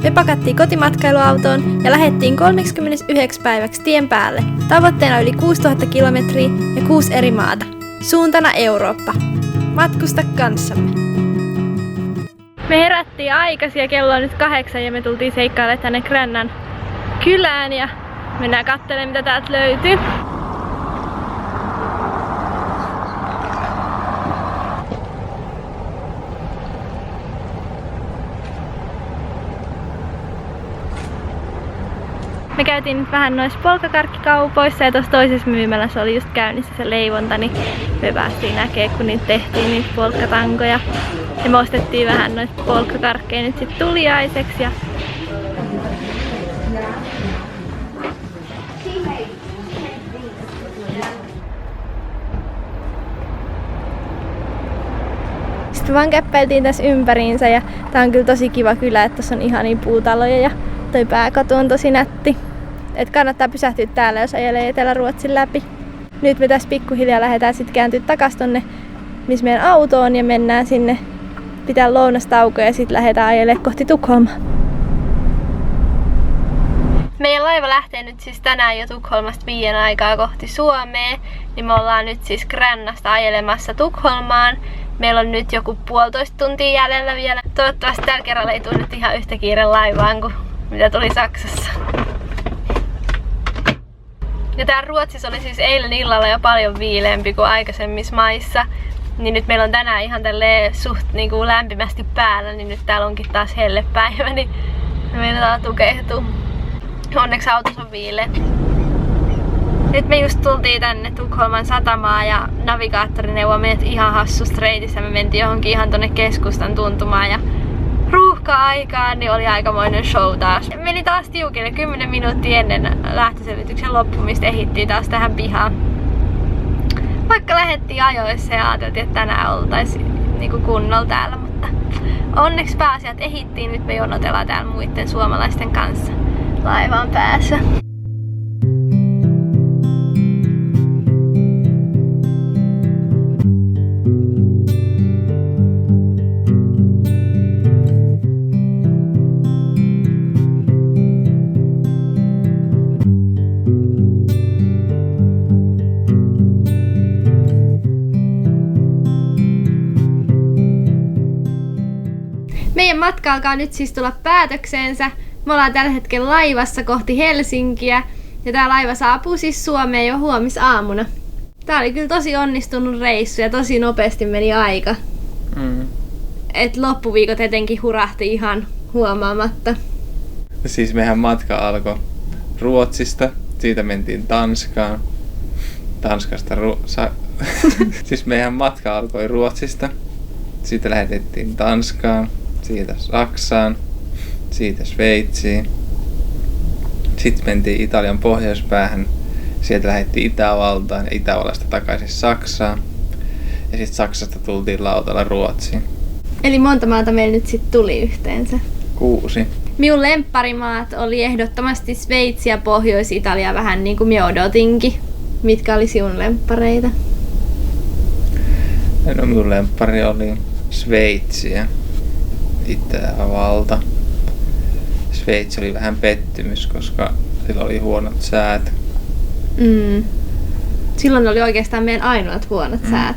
Me pakattiin kotimatkailuautoon ja lähdettiin 39 päiväksi tien päälle. Tavoitteena yli 6000 kilometriä ja 6 eri maata. Suuntana Eurooppa. Matkusta kanssamme. Me herättiin aikaisin ja kello on nyt 8 ja me tultiin seikkailemaan tänne Grännan kylään ja mennään katselemaan mitä täältä löytyy. Me käytiin nyt vähän noissa polkakarkkikaupoissa ja tuossa toisessa myymälässä oli just käynnissä se leivonta, niin me päästiin näkemään, kun niitä tehtiin niitä polkkatankoja. Ja me ostettiin vähän noita polkkakarkkeja nyt sit tuliaiseksi. Ja sitten vaan käppäiltiin tässä ympäriinsä ja tää on kyllä tosi kiva kylä, että tässä on ihania puutaloja ja toi pääkatu on tosi nätti. Et kannattaa pysähtyä täällä, jos ajelee Etelä-Ruotsin läpi. Nyt me tässä pikkuhiljaa lähdetään sitten kääntyä takas tonne, missä meidän auto on ja mennään sinne. Pitää lounastauko ja sitten lähdetään ajelemaan kohti Tukholmaa. Meidän laiva lähtee nyt siis tänään jo Tukholmasta 5 aikaa kohti Suomea. Niin me ollaan nyt siis Grännasta ajelemassa Tukholmaan. Meillä on nyt joku 1,5 tuntia jäljellä vielä. Toivottavasti tällä kerralla ei tule nyt ihan yhtä kiire laivaan kuin mitä tuli Saksassa. Ja tää Ruotsissa oli siis eilen illalla jo paljon viileämpi kuin aikaisemmissa maissa. Niin nyt meillä on tänään ihan tälleen suht niinku lämpimästi päällä, niin nyt täällä onkin taas hellepäivä, niin me meinataan tukehtua. Onneksi autos on viileä. Nyt me just tultiin tänne Tukholman satamaan ja navigaattori neuvoi meidät ihan hassusta reitissä. Me mentiin johonkin ihan tonne keskustan tuntumaan ja ruuhka-aikaan niin oli aikamoinen show taas. Meni taas tiukille 10 minuuttia ennen lähtöselvityksen loppumista ehittiin taas tähän pihaan. Vaikka lähdettiin ajoissa ja ajateltiin, että tänään oltaisiin niinku kunnolla täällä, mutta onneksi pääasiat ehittiin. Nyt me jonotellaan täällä muiden suomalaisten kanssa laivaan päässä. Meidän matka alkaa nyt siis tulla päätökseensä. Me ollaan tällä hetkellä laivassa kohti Helsinkiä ja tää laiva saapuu siis Suomeen jo huomisaamuna. Tää oli kyllä tosi onnistunut reissu ja tosi nopeasti meni aika. Et loppuviikot etenkin hurahti ihan huomaamatta. Siis meidän matka alkoi Ruotsista, siitä mentiin Tanskaan. Tanskasta siis meidän matka alkoi Ruotsista, siitä lähetettiin Tanskaan. Siitä Saksaan, siitä Sveitsiin. Sitten mentiin Italian pohjoispäähän. Sieltä lähdettiin Itävaltaan ja Itävallasta takaisin Saksaan. Ja sitten Saksasta tultiin lautalla Ruotsiin. Eli monta maata meillä nyt sitten tuli yhteensä? 6. Minun lempparimaat oli ehdottomasti Sveitsi ja Pohjois-Italia, vähän niin kuin minä odotinkin. Mitkä oli sinun lemppareita? No minun lemppari oli Sveitsi ja Itävalta. Sveitsi oli vähän pettymys, koska sillä oli huonot säät. Silloin oli oikeastaan meidän ainoat huonot säät.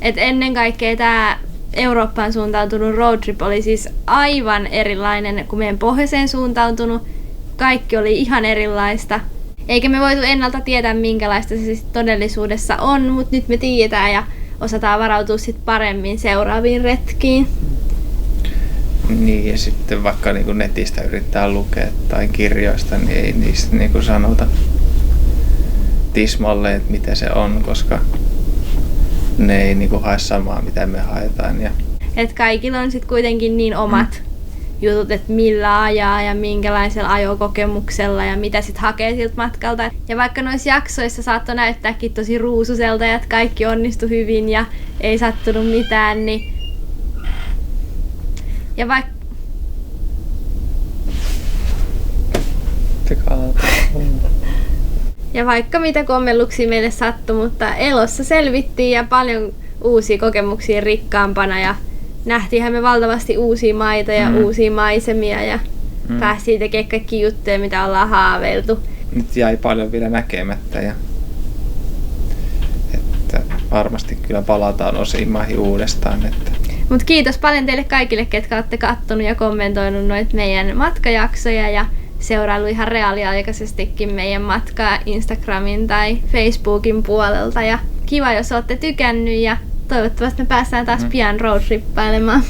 Et ennen kaikkea tämä Eurooppaan suuntautunut roadtrip oli siis aivan erilainen kuin meidän pohjoiseen suuntautunut. Kaikki oli ihan erilaista. Eikä me voitu ennalta tietää, minkälaista se siis todellisuudessa on, mutta nyt me tiedetään ja osataan varautua sit paremmin seuraaviin retkiin. Niin, ja sitten vaikka niinku netistä yrittää lukea tai kirjoista, niin ei niistä niinku sanota tismalle, että mitä se on, koska ne ei niinku hae samaa, mitä me haetaan. Ja et kaikilla on sitten kuitenkin niin omat jutut, että millä ajaa ja minkälaisella ajokokemuksella ja mitä sitten hakee siltä matkalta. Ja vaikka noissa jaksoissa saattoi näyttääkin tosi ruususelta ja että kaikki onnistui hyvin ja ei sattunut mitään, niin ja vaikka mitä kommelluksia meille sattui, mutta elossa selvittiin ja paljon uusia kokemuksia rikkaampana ja nähtiinhän me valtavasti uusia maita ja uusia maisemia ja päästiin tekemään kaikki juttuja, mitä ollaan haaveiltu. Nyt jäi paljon vielä näkemättä ja että varmasti kyllä palataan osiin maihin uudestaan. Mut kiitos paljon teille kaikille, ketkä olette kattonut ja kommentoinut noita meidän matkajaksoja ja seuraillut ihan reaaliaikaisestikin meidän matkaa Instagramin tai Facebookin puolelta. Ja kiva, jos olette tykännyt ja toivottavasti me päästään taas pian roadtrippailemaan.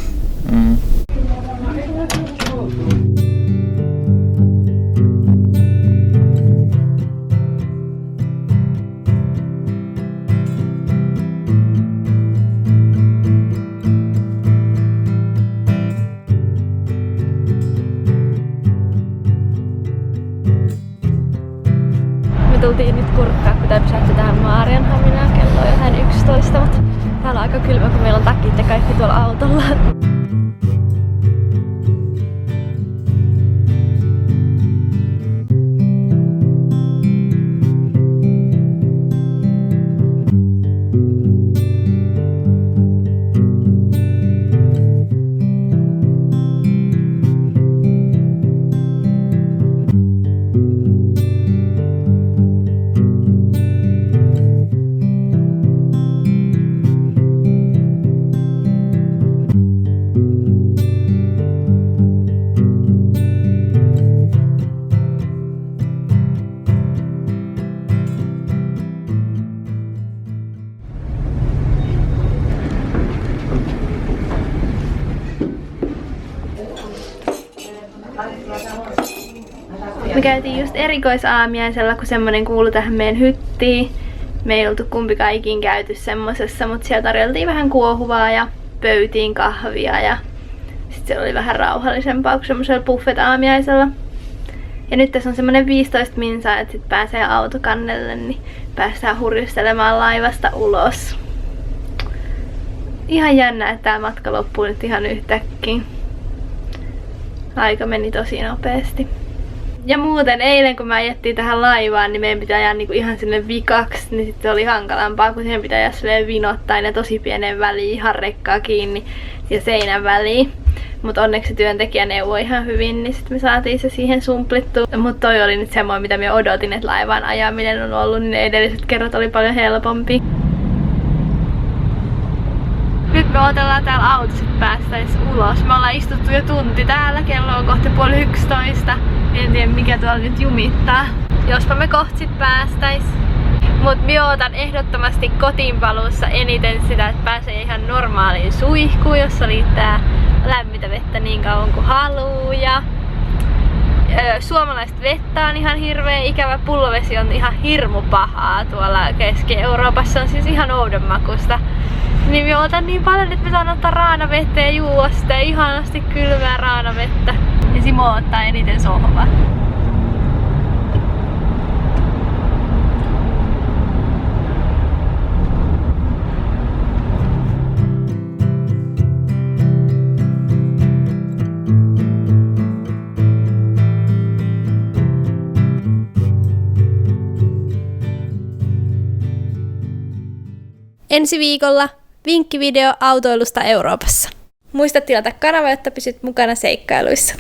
Me tultiin nyt kurkkaa, kun tää pysähtyi tähän Maarianhaminaan. Kello on vähän 11, mutta täällä on aika kylmä, kun meillä on takit ja kaikki tuolla autolla. Me käytiin just erikoisaamiaisella, kun semmonen kuului tähän meidän hyttiin. Me ei oltu kumpikaan ikin käyty semmosessa, mutta siellä tarjoltiin vähän kuohuvaa ja pöytiin kahvia ja sit se oli vähän rauhallisempaa kuin semmosella buffet-aamiaisella. Ja nyt tässä on semmonen 15 minsaa, että sit pääsee autokannelle, niin päästään hurjustelemaan laivasta ulos. Ihan jännä, että tää matka loppuu nyt ihan yhtäkkiä. Aika meni tosi nopeasti. Ja muuten eilen kun me ajettiin tähän laivaan, niin meidän pitää ajaa niinku ihan sinne vikaksi, niin sitten oli hankalampaa, kun siihen pitää ajaa vinottain ja tosi pienen väliin, ihan rekkaa kiinni ja seinän väliin. Mutta onneksi työntekijä neuvoi ihan hyvin, niin sitten me saatiin se siihen sumplittua. Mutta toi oli nyt semmoinen, mitä me odotin, että laivaan ajaminen on ollut, niin ne edelliset kerrat oli paljon helpompi. Nyt me odotellaan täällä autossa, että päästäis ulos. Me ollaan istuttu jo tunti täällä, kello on kohta 10:30. En tiedä mikä tuolla nyt jumittaa. Jospa me kohta sit päästäis. Mut mä ootan ehdottomasti kotiinpaluussa eniten sitä, että pääsee ihan normaaliin suihkuun, jossa riittää lämmintä vettä niin kauan kuin haluu. Ja suomalaista vettä on ihan hirveä ikävä, pullovesi on ihan hirmu pahaa tuolla Keski-Euroopassa, on siis ihan oudon makusta. Niin mä otan niin paljon, että mä saan ottaa raanavettä ja juua sitä ihanasti kylmää raanavettä. Ja Simo ottaa eniten sohvaa. Ensi viikolla vinkkivideo autoilusta Euroopassa. Muista tilata kanava, jotta pysyt mukana seikkailuissa.